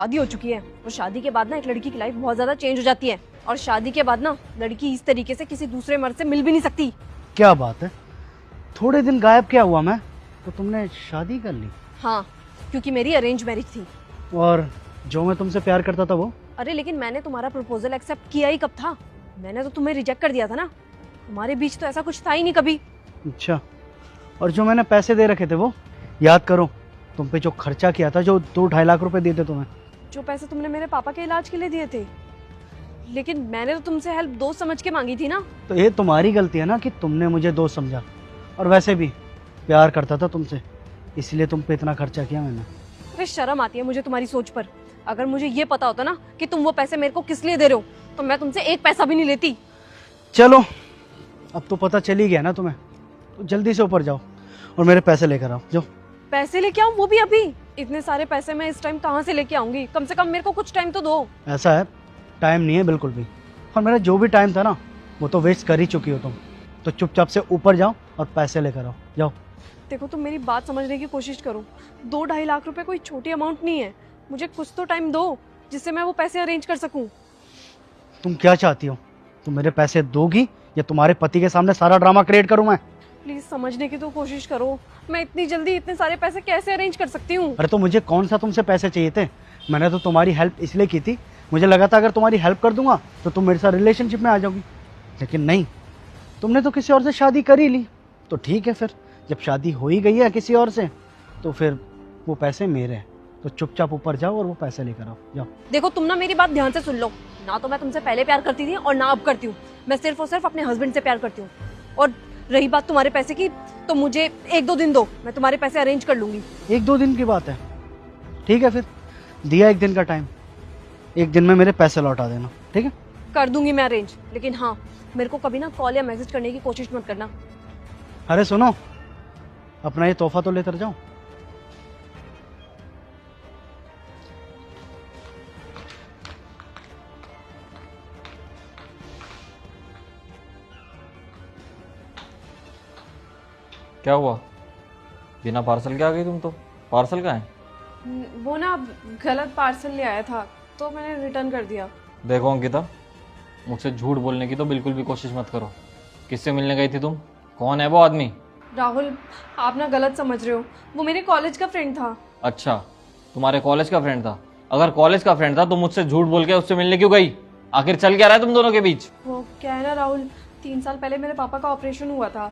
शादी हो चुकी है और शादी के बाद ना एक लड़की की लाइफ बहुत ज्यादा चेंज हो जाती है और शादी के बाद ना लड़की इस तरीके से किसी दूसरे मर्द से मिल भी नहीं सकती। क्या बात है, थोड़े दिन गायब क्या हुआ मैं, तो तुमने शादी कर ली? हाँ, क्योंकि मेरी अरेंज मैरिज थी। और जो मैं तुमसे प्यार करता था वो? अरे लेकिन मैंने तुम्हारा प्रपोजल एक्सेप्ट किया ही कब था? मैंने तो तुम्हें रिजेक्ट कर दिया था ना। हमारे बीच तो ऐसा कुछ था ही नहीं कभी। अच्छा, और जो मैंने पैसे दे रखे थे वो याद करो, तुम पे जो खर्चा किया था, जो 2-2.5 लाख रुपए दिए थे तुम्हें। जो पैसे तुमने मेरे पापा के इलाज के लिए दिए थे, लेकिन मैंने तो तुमसे हेल्प दोस्त समझ के मांगी थी ना। तो ये तुम्हारी गलती है ना कि तुमने मुझे दोस्त समझा, और वैसे भी प्यार करता था तुमसे, इसलिए तुम पे इतना खर्चा किया मैंने। अरे शर्म आती है मुझे तुम्हारी सोच पर। अगर मुझे ये पता होता ना कि तुम वो पैसे मेरे को किस लिए दे रहे हो तो मैं तुमसे एक पैसा भी नहीं लेती। चलो, अब तो पता चल ही गया ना तुम्हें, तो जल्दी से ऊपर जाओ और मेरे पैसे लेकर आओ। जाओ। पैसे लेके आऊं, वो भी अभी? इतने सारे पैसे मैं इस टाइम कहाँ से लेके आऊंगी? कम से कम मेरे को कुछ टाइम तो दो। ऐसा है, टाइम नहीं है बिल्कुल भी, और मेरा जो भी टाइम था ना वो तो वेस्ट कर ही चुकी हो तुम। तो चुपचाप से ऊपर जाओ और पैसे लेकर आओ। जाओ। देखो तुम मेरी बात समझने की कोशिश करो। 2-2.5 लाख रुपए कोई छोटी अमाउंट नहीं है। मुझे कुछ तो टाइम दो जिससे मैं वो पैसे अरेंज कर सकूं। तुम क्या चाहती हो, तुम मेरे पैसे दोगी या तुम्हारे पति के सामने सारा ड्रामा क्रिएट करूं मैं? प्लीज समझने की तो कोशिश करो। मैं इतनी जल्दी इतने सारे पैसे कैसे अरेंज कर सकती हूँ? अरे तो मुझे कौन सा तुमसे पैसे चाहिए थे? मैंने तो तुम्हारी हेल्प इसलिए की थी, मुझे लगा था अगर तुम्हारी हेल्प कर दूंगा तो तुम मेरे साथ रिलेशनशिप में आ जाओगी, लेकिन नहीं, तुमने तो किसी और से शादी कर ही ली। तो ठीक है, फिर जब शादी हो ही गई है किसी और से तो फिर वो पैसे मेरे हैं। तो चुपचाप ऊपर जाओ और वो पैसे लेकर आओ। जाओ। देखो तुम ना मेरी बात ध्यान से सुन लो। ना तो मैं तुमसे पहले प्यार करती थी और ना अब करती हूँ। मैं सिर्फ और सिर्फ अपने हस्बैंड से प्यार करती हूँ। और रही बात तुम्हारे पैसे की, तो मुझे 1-2 दिन दो, मैं तुम्हारे पैसे अरेंज कर लूंगी। 1-2 दिन की बात है, ठीक है, फिर दिया 1 दिन का टाइम, 1 दिन में मेरे पैसे लौटा देना, ठीक है? कर दूंगी मैं अरेंज, लेकिन हाँ, मेरे को कभी ना कॉल या मैसेज करने की कोशिश मत करना। अरे सुनो, अपना ये तोहफा तो लेकर जाओ। क्या हुआ? बिना पार्सल के आ गई तुम तो। पार्सल कहाँ है? वो ना गलत पार्सल ले आया था तो मैंने रिटर्न कर दिया। देखो अंकिता, मुझसे झूठ बोलने की तो बिल्कुल भी कोशिश मत करो। किससे मिलने गई थी तुम? कौन है वो आदमी? राहुल, आप ना गलत समझ रहे हो। वो मेरे कॉलेज का फ्रेंड था। अच्छा, तुम्हारे कॉलेज का फ्रेंड था? अगर कॉलेज का फ्रेंड था तो मुझसे झूठ बोल के उससे मिलने क्यों गई? आखिर चल क्या रहा है तुम दोनों के बीच? वो क्या है ना राहुल, 3 साल पहले मेरे पापा का ऑपरेशन हुआ था